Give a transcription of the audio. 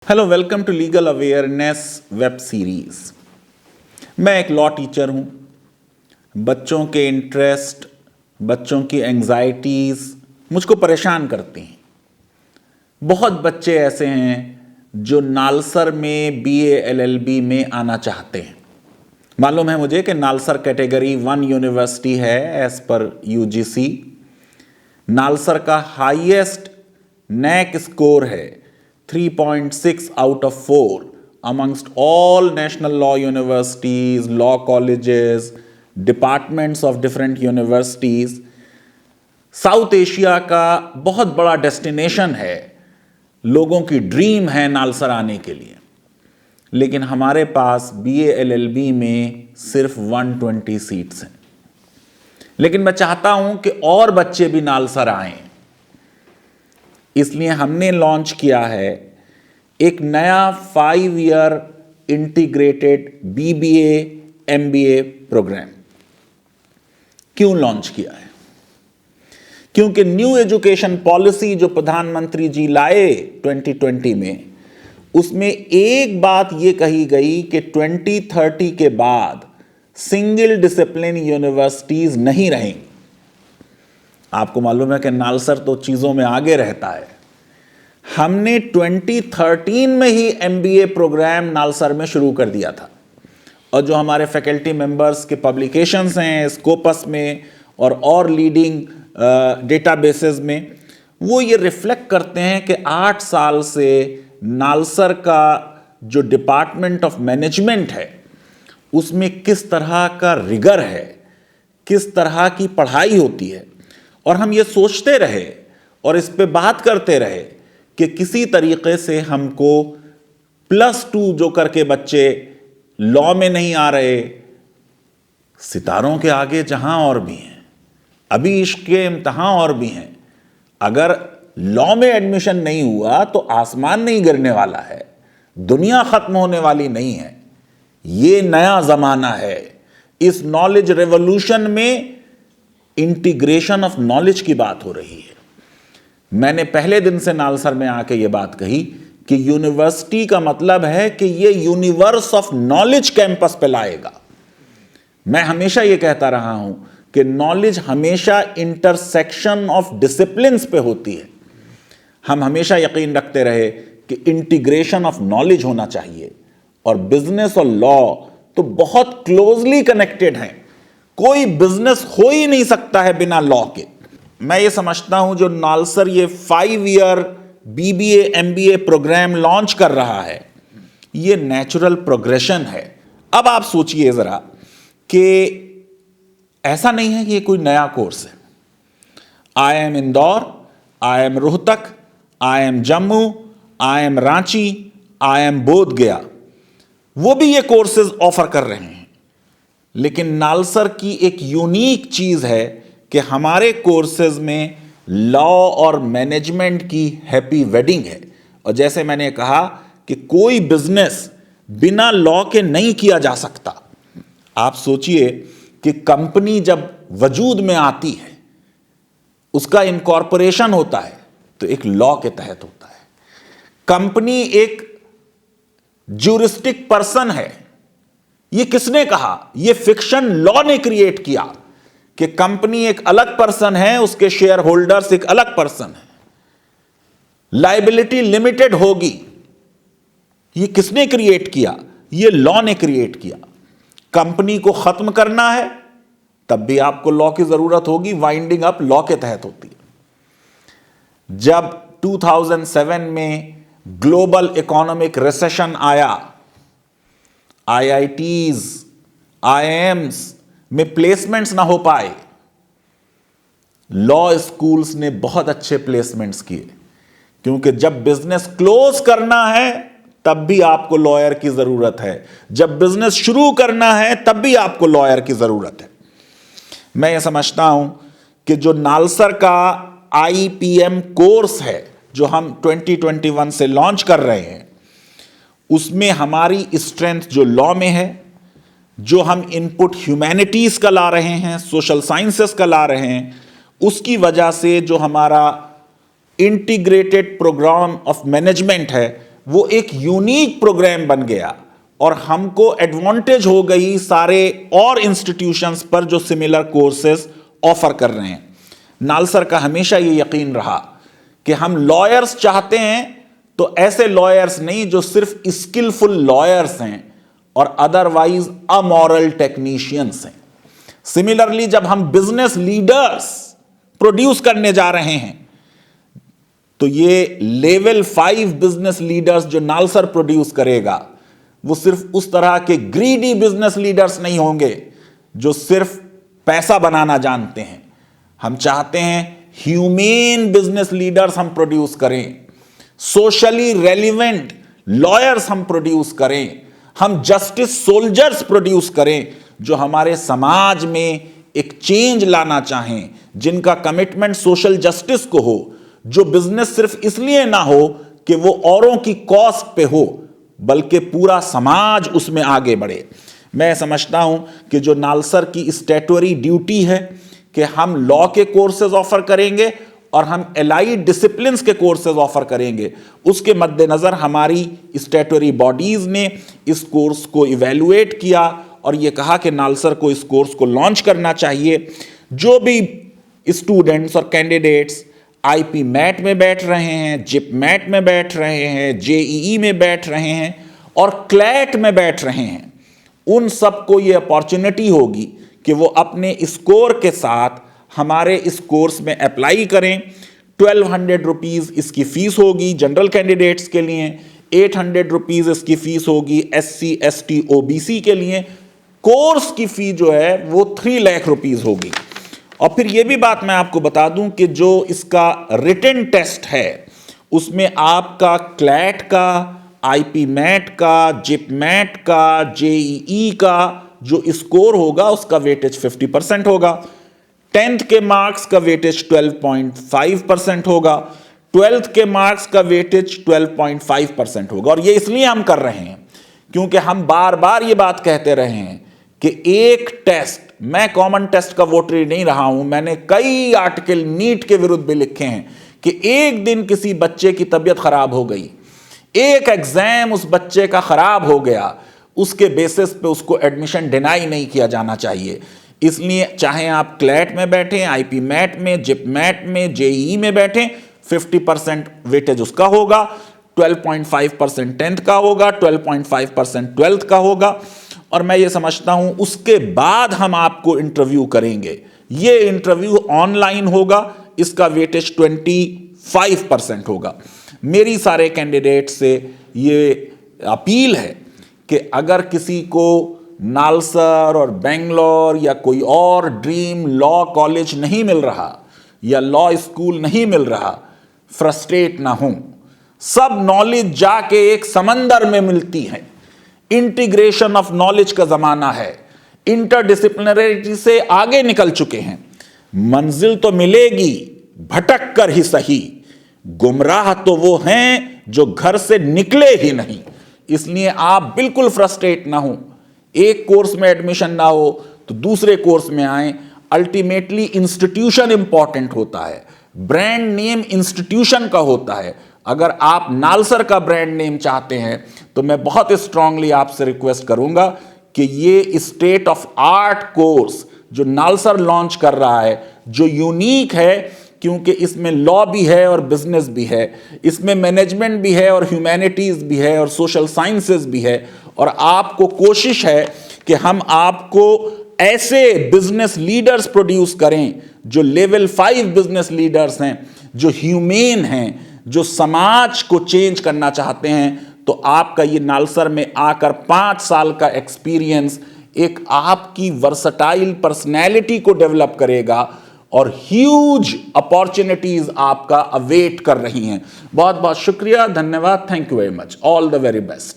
Hello, welcome to legal awareness web series. मैं एक law teacher हूं। बच्चों के इंटरेस्ट, बच्चों की एंजाइटीज मुझको परेशान करती हैं। बहुत बच्चे ऐसे हैं जो नालसर में बीए एलएलबी में आना चाहते हैं। मालूम है मुझे कि नालसर कैटेगरी 1 यूनिवर्सिटी है एज पर यूजीसी। नालसर का हाईएस्ट नैक स्कोर है 3.6 out of 4 amongst all national law universities, law colleges, departments of different universities. South Asia का बहुत बड़ा डेस्टिनेशन है, लोगों की ड्रीम है नालसर आने के लिए। लेकिन हमारे पास बीए एलएलबी में सिर्फ 120 सीट्स हैं। लेकिन मैं चाहता हूं कि और बच्चे भी नालसर आएं, इसलिए हमने लॉन्च किया है एक नया 5 year integrated BBA MBA program. क्यों लॉन्च किया है? क्योंकि न्यू एजुकेशन पॉलिसी जो प्रधानमंत्री जी लाए 2020 में, उसमें एक बात यह कही गई कि 2030 के बाद सिंगल डिसिप्लिन यूनिवर्सिटीज नहीं रहेंगी। आपको मालूम है कि नालसर तो चीजों में आगे रहता है। हमने 2013 में ही एमबीए प्रोग्राम नालसर में शुरू कर दिया था, और जो हमारे फैकल्टी मेंबर्स के पब्लिकेशंस हैं स्कोपस में और लीडिंग डेटाबेसेस में, वो ये रिफ्लेक्ट करते हैं कि 8 साल से नालसर का जो डिपार्टमेंट ऑफ मैनेजमेंट है उसमें किस तरह का रिगर है, किस तरह की पढ़ाई होती है। और हम ये सोचते रहे और इस पे बात करते रहे कि किसी तरीके से हमको +2 जो करके बच्चे लॉ में नहीं आ रहे, सितारों के आगे जहां और भी हैं, अभी इश्क के इम्तहान और भी हैं। अगर लॉ में एडमिशन नहीं हुआ तो आसमान नहीं गिरने वाला है, दुनिया खत्म होने वाली नहीं है। ये नया जमाना है। इस नॉलेज रेवोल्यूशन में इंटीग्रेशन ऑफ नॉलेज की बात हो रही है। मैंने पहले दिन से नालसर में आके ये बात कही कि यूनिवर्सिटी का मतलब है कि ये यूनिवर्स ऑफ नॉलेज कैंपस पे लाएगा। मैं हमेशा ये कहता रहा हूं कि नॉलेज हमेशा इंटरसेक्शन ऑफ डिसिप्लिन्स पे होती है। हम हमेशा यकीन रखते रहे कि इंटीग्रेशन ऑफ नॉलेज होना चाहिए, और बिजनेस और लॉ तो बहुत क्लोजली कनेक्टेड हैं। कोई बिजनेस हो ही नहीं सकता है बिना लॉ के। मैं ये समझता हूं जो नालसर ये 5 year BBA MBA program launch कर रहा है, ये नेचुरल प्रोग्रेशन है। अब आप सोचिए जरा कि ऐसा नहीं है कि ये कोई नया कोर्स है। IIM Indore, IIM Rohtak, IIM Jammu, IIM Ranchi, IIM बोध गया, वो भी ये कोर्सेज ऑफर कर रहे हैं। लेकिन नालसर की एक यूनिक चीज है कि हमारे कोर्सेज में लॉ और मैनेजमेंट की हैप्पी वेडिंग है। और जैसे मैंने कहा कि कोई बिजनेस बिना लॉ के नहीं किया जा सकता। आप सोचिए कि कंपनी जब वजूद में आती है, उसका इनकॉर्पोरेशन होता है तो एक लॉ के तहत होता है। कंपनी एक ज्यूरिस्टिक पर्सन है। ये किसने कहा? ये फिक्शन लॉ ने क्रिएट किया कि कंपनी एक अलग पर्सन है, उसके शेयर होल्डर्स एक अलग पर्सन है, लायबिलिटी लिमिटेड होगी। ये किसने क्रिएट किया? ये लॉ ने क्रिएट किया। कंपनी को खत्म करना है तब भी आपको लॉ की जरूरत होगी, वाइंडिंग अप लॉ के तहत होती है। जब 2007 में ग्लोबल इकोनॉमिक रिसेशन आया, IITs, IIMs में प्लेसमेंट्स ना हो पाए, लॉ स्कूल्स ने बहुत अच्छे प्लेसमेंट्स किए। क्योंकि जब बिजनेस क्लोज करना है तब भी आपको लॉयर की जरूरत है, जब बिजनेस शुरू करना है तब भी आपको लॉयर की जरूरत है। मैं ये समझता हूं कि जो नालसर का IPM कोर्स है जो हम 2021 से लॉन्च कर रहे हैं, उसमें हमारी स्ट्रेंथ जो लॉ में है, जो हम इनपुट ह्यूमैनिटीज का ला रहे हैं, सोशल साइंसेस का ला रहे हैं, उसकी वजह से जो हमारा इंटीग्रेटेड प्रोग्राम ऑफ मैनेजमेंट है वो एक यूनिक प्रोग्राम बन गया और हमको एडवांटेज हो गई सारे और इंस्टीट्यूशंस पर जो सिमिलर कोर्सेज ऑफर कर रहे हैं। नालसर का हमेशा ये यकीन रहा कि हम लॉयर्स चाहते हैं तो ऐसे लॉयर्स नहीं जो सिर्फ स्किलफुल लॉयर्स हैं और अदरवाइज अमोरल टेक्नीशियंस हैं। सिमिलरली जब हम बिजनेस लीडर्स प्रोड्यूस करने जा रहे हैं तो ये लेवल 5 बिजनेस लीडर्स जो नालसर प्रोड्यूस करेगा वो सिर्फ उस तरह के ग्रीडी बिजनेस लीडर्स नहीं होंगे जो सिर्फ पैसा बनाना जानते हैं। हम चाहते हैं ह्यूमेन बिजनेस लीडर्स हम प्रोड्यूस करें, सोशली रेलिवेंट लॉयर्स हम प्रोड्यूस करें, हम जस्टिस सोल्जर्स प्रोड्यूस करें जो हमारे समाज में एक चेंज लाना चाहें, जिनका कमिटमेंट सोशल जस्टिस को हो, जो बिजनेस सिर्फ इसलिए ना हो कि वो औरों की कॉस्ट पे हो बल्कि पूरा समाज उसमें आगे बढ़े। मैं समझता हूं कि जो नालसर की स्टैट्यूटरी ड्यूटी है कि हम लॉ के कोर्सेज ऑफर करेंगे और हम एलाइड डिसिप्लिन्स के कोर्सेज ऑफर करेंगे, उसके मद्देनजर हमारी स्टैट्यूटरी बॉडीज ने इस कोर्स को इवैल्यूएट किया और यह कहा कि नालसर को इस कोर्स को लॉन्च करना चाहिए। जो भी स्टूडेंट्स और कैंडिडेट्स आईपी मैट में बैठ रहे हैं, जिप मैट में बैठ रहे हैं, जेईई में बैठ रहे हैं और क्लैट में बैठ रहे हैं, उन सबको ये अपॉर्चुनिटी होगी कि वो अपने स्कोर के साथ हमारे इस कोर्स में अप्लाई करें। 1200 रुपीज़ इसकी फीस होगी जनरल कैंडिडेट्स के लिए, 800 रुपीज़ इसकी फीस होगी SC ST OBC के लिए। कोर्स की फी जो है वो 3 लाख रुपीज़ होगी। और फिर ये भी बात मैं आपको बता दूं कि जो इसका रिटन टेस्ट है उसमें आपका क्लैट का, आईपी मैट का, जिप मैट का, जेईई का जो स्कोर होगा उसका वेटेज 50% होगा। 10th के मार्क्स का वेटेज 12.5% होगा। 12th के मार्क्स का वेटेज 12.5% होगा। और ये इसलिए हम कर रहे हैं क्योंकि हम बार बार ये बात कहते रहे हैं कि एक टेस्ट, मैं कॉमन टेस्ट का वोटरी नहीं रहा हूं, मैंने कई आर्टिकल नीट के विरुद्ध भी लिखे हैं कि एक दिन किसी बच्चे की तबीयत खराब हो गई, एक एग्जाम उस बच्चे का खराब हो गया, उसके बेसिस पे उसको एडमिशन डिनाई नहीं किया जाना चाहिए। इसलिए चाहे आप क्लैट में बैठें, आईपी मैट में, जिप मैट में, जेईई में बैठें, 50% वेटेज उसका होगा, 12.5% 10th का होगा, 12.5% 12th का होगा। और मैं ये समझता हूं उसके बाद हम आपको इंटरव्यू करेंगे। ये इंटरव्यू ऑनलाइन होगा, इसका वेटेज 25% होगा। मेरी सारे कैंडिडेट से ये अपील है कि अगर किसी को नालसर और बेंगलोर या कोई और ड्रीम लॉ कॉलेज नहीं मिल रहा या लॉ स्कूल नहीं मिल रहा, फ्रस्ट्रेट ना हो। सब नॉलेज जाके एक समंदर में मिलती है। इंटीग्रेशन ऑफ नॉलेज का जमाना है, इंटरडिसिप्लिनरिटी से आगे निकल चुके हैं। मंजिल तो मिलेगी, भटक कर ही सही, गुमराह तो वो हैं जो घर से निकले ही नहीं। इसलिए आप बिल्कुल फ्रस्ट्रेट ना हो। एक कोर्स में एडमिशन ना हो तो दूसरे कोर्स में आए। अल्टीमेटली इंस्टीट्यूशन इंपॉर्टेंट होता है, ब्रांड नेम इंस्टीट्यूशन का होता है। अगर आप नालसर का ब्रांड नेम चाहते हैं तो मैं बहुत स्ट्रांगली आपसे रिक्वेस्ट करूंगा कि ये स्टेट ऑफ आर्ट कोर्स जो नालसर लॉन्च कर रहा है, जो यूनिक है क्योंकि इसमें लॉ भी है और बिजनेस भी है, इसमें मैनेजमेंट भी है और ह्यूमैनिटीज भी है और सोशल साइंसेस भी है, और आपको कोशिश है कि हम आपको ऐसे बिजनेस लीडर्स प्रोड्यूस करें जो लेवल 5 बिजनेस लीडर्स हैं, जो ह्यूमेन हैं, जो समाज को चेंज करना चाहते हैं। तो आपका ये नालसर में आकर 5 साल का एक्सपीरियंस एक आपकी वर्सटाइल पर्सनैलिटी को डेवलप करेगा और ह्यूज अपॉर्चुनिटीज आपका अवेट कर रही हैं। बहुत बहुत शुक्रिया, धन्यवाद, thank you very much, all the very best.